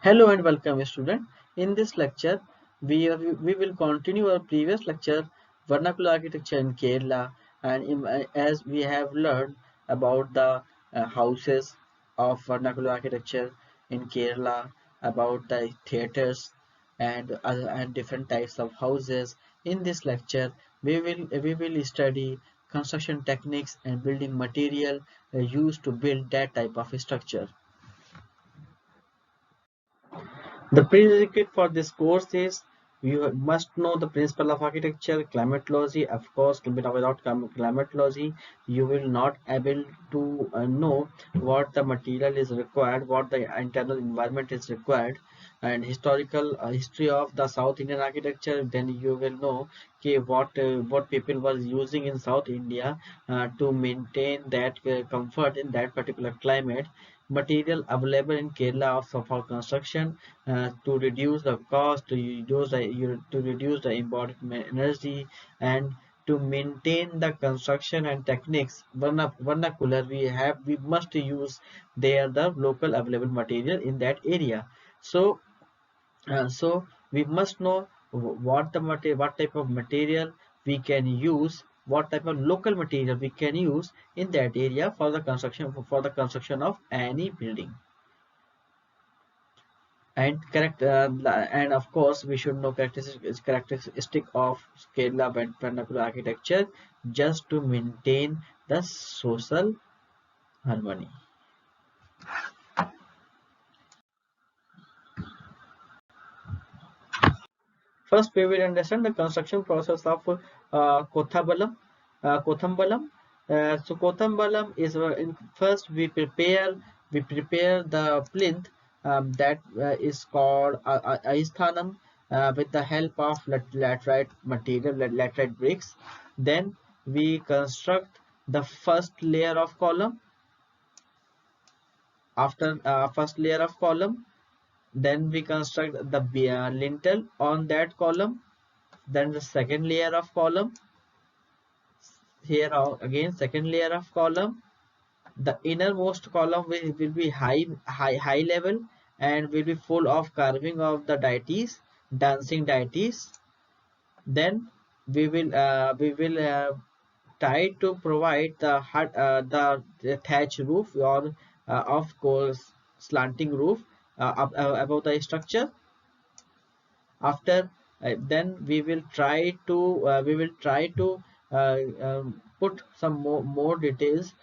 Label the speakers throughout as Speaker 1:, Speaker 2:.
Speaker 1: Hello and welcome student. In this lecture, we will continue our previous lecture vernacular architecture in Kerala as we have learned about the houses of vernacular architecture in Kerala, about the theaters and different types of houses. In this lecture, we will study construction techniques and building material used to build that type of structure. The prerequisite for this course is you must know the principle of architecture, climatology. Of course, without climatology, you will not able to know what the material is required, what the internal environment is required, and historical history of the South Indian architecture. Then you will know okay, what people were using in South India to maintain that comfort in that particular climate. Material available in Kerala for construction to reduce the cost, to reduce the embodied energy, and to maintain the construction and techniques vernacular. We must use there the local available material in that area. So we must know what type of material we can use, what type of local material we can use in that area for the construction of any building. And correct and of course we should know characteristic of Kerala vernacular architecture just to maintain the social harmony. First we will understand the construction process of Kothabalam. Kothambalam. So Kothambalam is first we prepare the plinth that is called Aisthanam with the help of laterite material, laterite bricks. Then we construct the first layer of column. After first layer of column, then we construct the lintel on that column. Then the second layer of column, here again second layer of column. The innermost column will be high level and will be full of carving of the deities, dancing deities. Then we will try to provide the the thatch roof or of course slanting roof above the structure. After then we will try to put some more details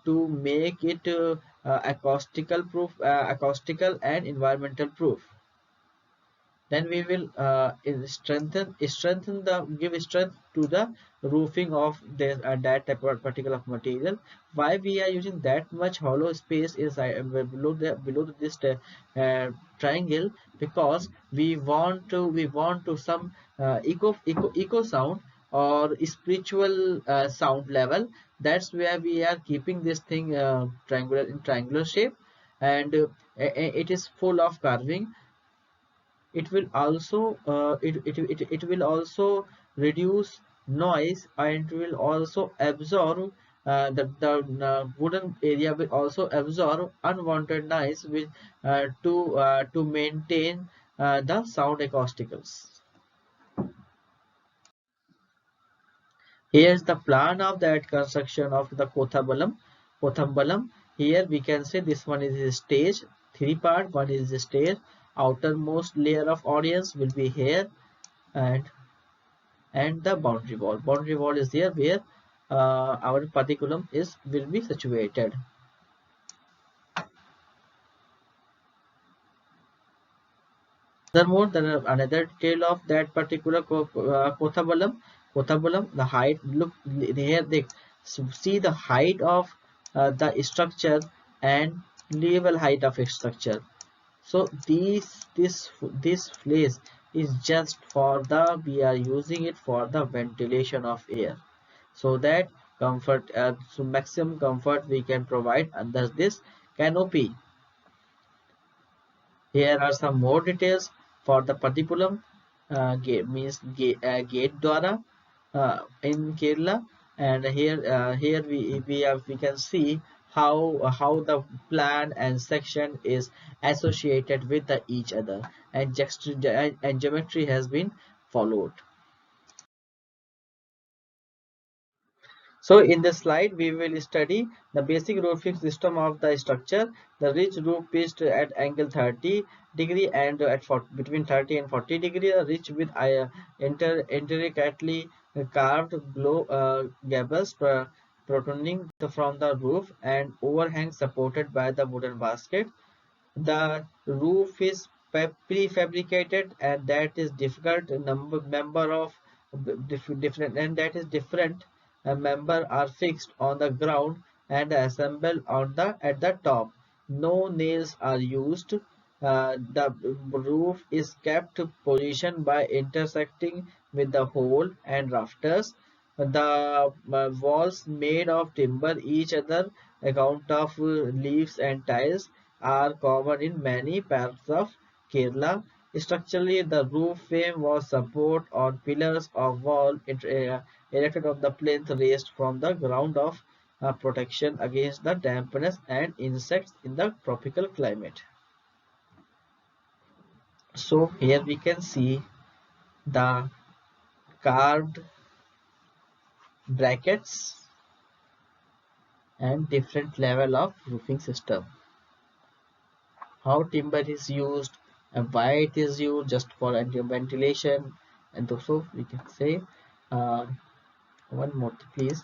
Speaker 1: to make it acoustical and environmental proof. Then we will strengthen the give strength to the roofing of that type of particular material. Why we are using that much hollow space is below this triangle? Because we want to some eco sound or spiritual sound level. That's where we are keeping this thing triangular shape, and it is full of carving. It will also it will also reduce noise, and will also absorb the wooden area will also absorb unwanted noise with to maintain the sound acousticals. Here's the plan of that construction of the Kothambalam. Here we can say this one is a stage, three part. One is the stage. Outermost layer of audience will be here, and the boundary wall. Boundary wall is there where our particulum is will be situated. Furthermore, there are another detail of that particular Kothabalam, the height. Look here, they see the height of the structure and level height of a structure. So this place is just for the we are using it for the ventilation of air, so that comfort so maximum comfort we can provide under this canopy. Here are some more details for the Patipulam gate Dwara in Kerala, and here we can see how the plan and section is associated with each other, and and geometry has been followed. So in this slide, we will study the basic roofing system of the structure. The ridge roof pitched at angle 30 degree and at between 30 and 40 degree. The ridge with intricately carved below gables protruding from the roof and overhang supported by the wooden basket. The roof is prefabricated, and that is difficult member of different and that is different member are fixed on the ground and assembled on the at the top. No nails are used. The roof is kept position by intersecting with the hole and rafters. The walls made of timber each other account of leaves and tiles are common in many parts of Kerala. Structurally, the roof frame was supported on pillars of wall erected on the plinth raised from the ground of protection against the dampness and insects in the tropical climate. So here we can see the carved brackets and different level of roofing system. How timber is used and why it is used, just for ventilation. And also we can say uh, one more please.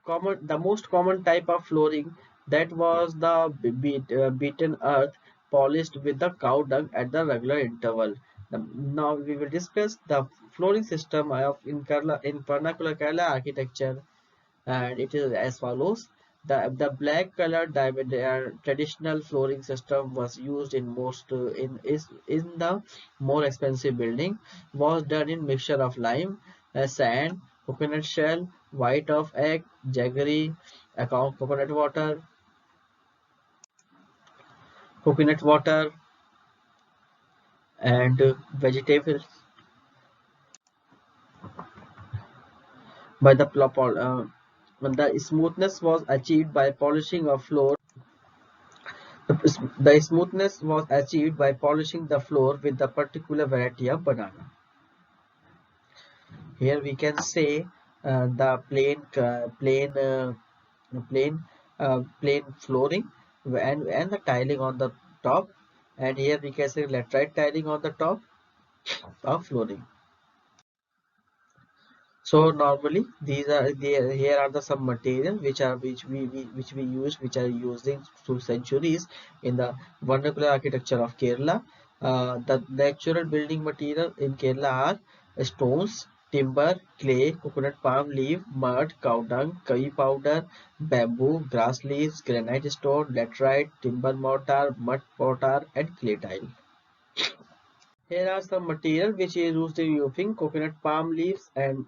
Speaker 1: The most common type of flooring, that was the beaten earth polished with the cow dung at the regular interval. Now we will discuss the flooring system of in Kerala, in vernacular Kerala architecture, and it is as follows. The black colored traditional flooring system was used in most in the more expensive building, was done in mixture of lime, sand, coconut shell, white of egg, jaggery, coconut water, and vegetables. By the smoothness was achieved by polishing of floor. The smoothness was achieved by polishing the floor with a particular variety of banana. Here we can say the plain flooring and the tiling on the top, and here we can say laterite tiling on the top of flooring. So normally here are the some material which we use, which are using through centuries in the vernacular architecture of Kerala. The natural building material in Kerala are stones, timber, clay, coconut palm leaf, mud, cow dung, curry powder, bamboo, grass leaves, granite stone, laterite, timber mortar, mud mortar, and clay tile. Here are some material which is used in roofing: coconut palm leaves and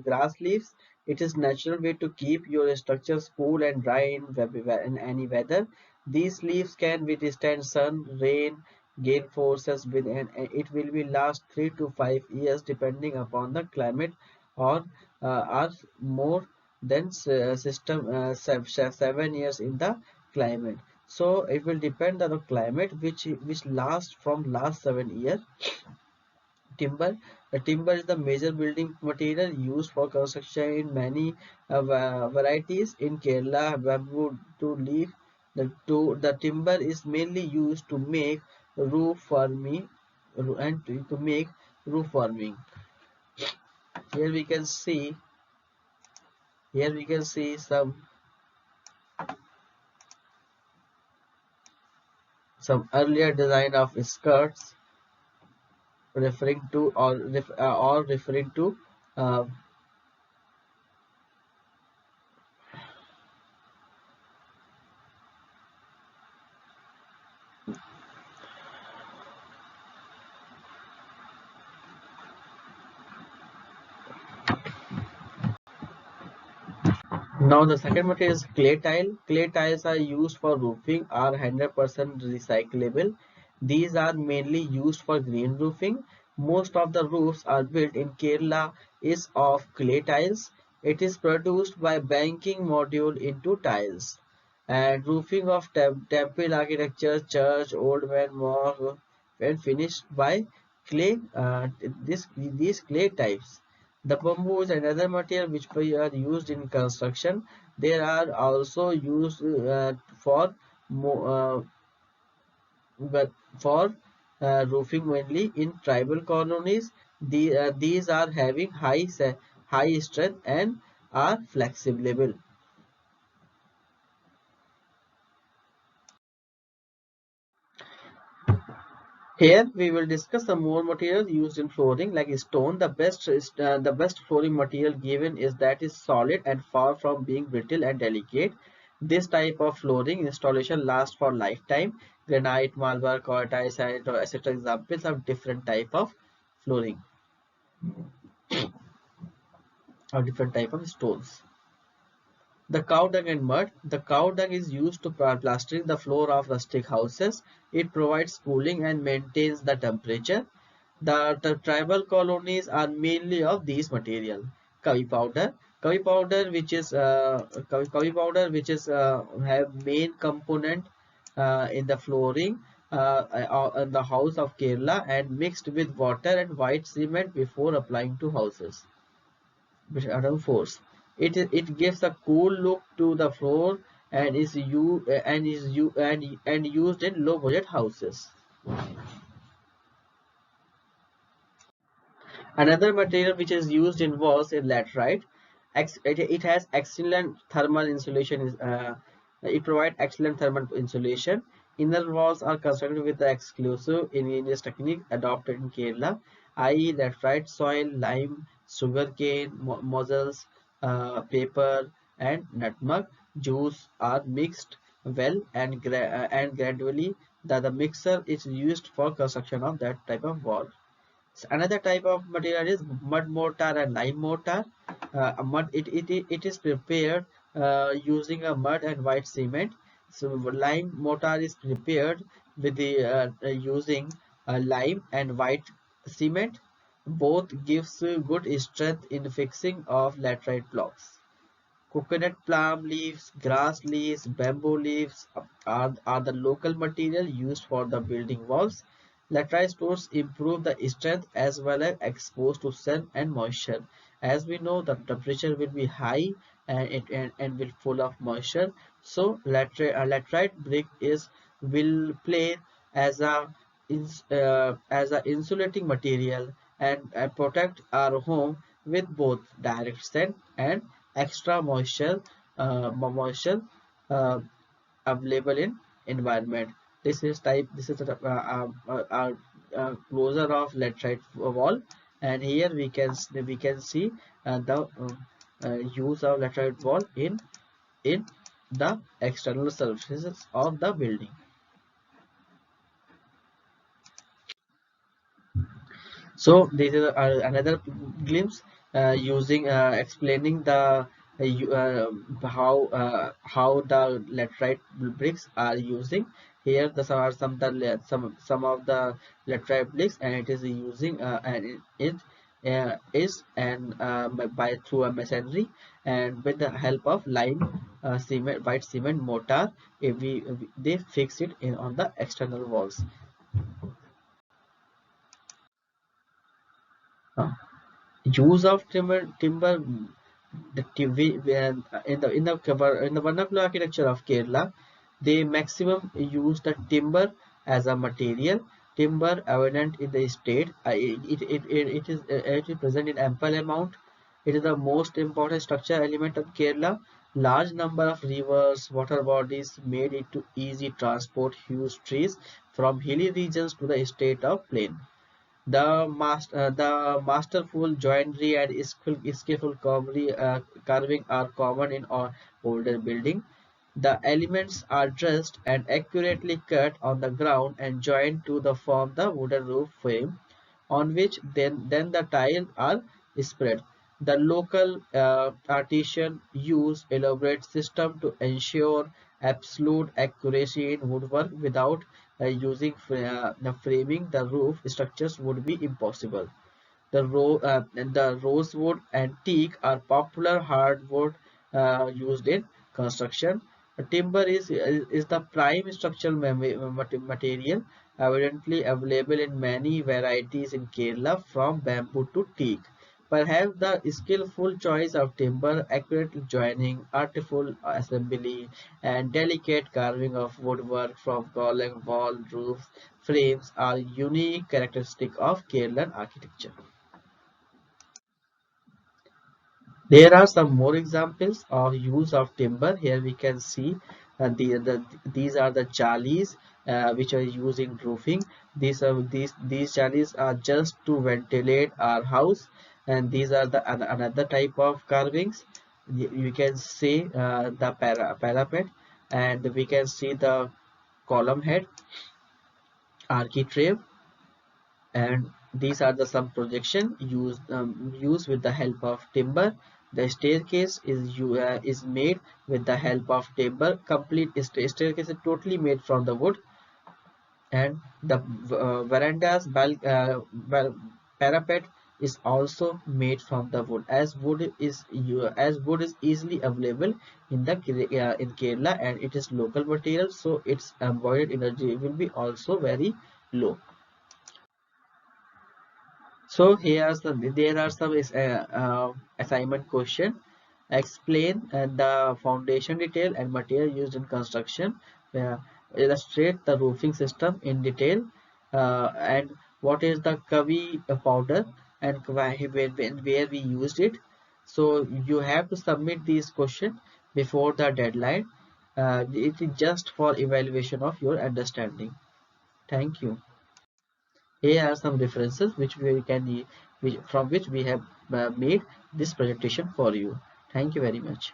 Speaker 1: grass leaves. It is natural way to keep your structures cool and dry in any weather. These leaves can withstand sun, rain, gale forces and it will be last 3 to 5 years depending upon the climate, or are more than 7 years in the climate. So it will depend on the climate which lasts from last 7 years. Timber. Timber is the major building material used for construction in many varieties. In Kerala, bamboo to leaf. The timber is mainly used to make roof farming and to make roof farming. Here we can see some earlier design of skirts referring to or referring to uh, Now the second material is clay tile. Clay tiles are used for roofing, are 100% recyclable. These are mainly used for green roofing. Most of the roofs are built in Kerala is of clay tiles. It is produced by banking module into tiles. And roofing of temple architecture, church, old man mosque, when finished by clay, these clay types. The bamboo is another material which we are used in construction. They are also used for but for roofing mainly in tribal colonies. These are having high strength and are flexible. Here we will discuss some more materials used in flooring like stone. The best flooring material given is that is solid and far from being brittle and delicate. This type of flooring installation lasts for lifetime. Granite, marble, quartzite, etc. examples of different type of flooring or different type of stones. The cow dung and mud. The cow dung is used to plastering the floor of rustic houses. It provides cooling and maintains the temperature. The tribal colonies are mainly of these material. Kavi powder. Kavi powder, which is have main component in the flooring in the house of Kerala and mixed with water and white cement before applying to houses which atom force. It gives a cool look to the floor and is used in low budget houses. Another material which is used in walls is laterite. It has excellent thermal insulation. It provides excellent thermal insulation. Inner walls are constructed with the exclusive ingenious technique adopted in Kerala, i.e., laterite soil, lime, sugarcane, mossels, paper, and nutmeg juice are mixed well and gradually the mixer is used for construction of that type of wall. Another type of material is mud mortar and lime mortar. It is prepared using a mud and white cement. So lime mortar is prepared with the using lime and white cement. Both gives good strength in fixing of laterite blocks. Coconut palm leaves, grass leaves, bamboo leaves are the local material used for the building walls. Laterite stores improve the strength as well as exposed to sun and moisture. As we know, the temperature will be high and will full of moisture. So laterite brick is will play as as a insulating material and protect our home with both direct sun and extra moisture uh, available in environment. This is a closure of laterite wall, and here we can see the use of laterite wall in the external surfaces of the building. So this is another glimpse using explaining the how the laterite bricks are using. Here the some are some of the laterite bricks, and it is using it is and by through a masonry and with the help of lime cement white cement mortar. If they fix it in on the external walls. Uh, Use of timber the in the vernacular architecture of Kerala, they maximum use the timber as a material. Timber abundant in the state. It is present in ample amount. It is the most important structure element of Kerala. Large number of rivers, water bodies made it to easy transport huge trees from hilly regions to the state of plain. The masterful joinery and skillful carving are common in all older building. The elements are dressed and accurately cut on the ground and joined to the form the wooden roof frame, on which then the tile are spread. The local artisan use elaborate system to ensure absolute accuracy in woodwork without using the framing the roof structures would be impossible. The rosewood and teak are popular hardwood used in construction. Timber is the prime structural material, evidently available in many varieties in Kerala, from bamboo to teak. Perhaps the skillful choice of timber, accurate joining, artful assembly, and delicate carving of woodwork from column, wall, roofs, frames are unique characteristics of Kerala architecture. There are some more examples of use of timber. Here we can see these are the jalis which are used in roofing. These jalis are just to ventilate our house, and these are the another type of carvings. You can see the parapet, and we can see the column head, architrave, and these are the some projection used with the help of timber. The staircase is made with the help of timber. Complete staircase is totally made from the wood, and the verandas parapet is also made from the wood, as wood is easily available in the in Kerala, and it is local material, so its embodied energy will be also very low. So there are some assignment question. Explain the foundation detail and material used in construction. Uh, Illustrate the roofing system in detail. And what is the kavi powder, and where we used it. So you have to submit these questions before the deadline. It is just for evaluation of your understanding. Thank you. Here are some references from which we have made this presentation for you. Thank you very much.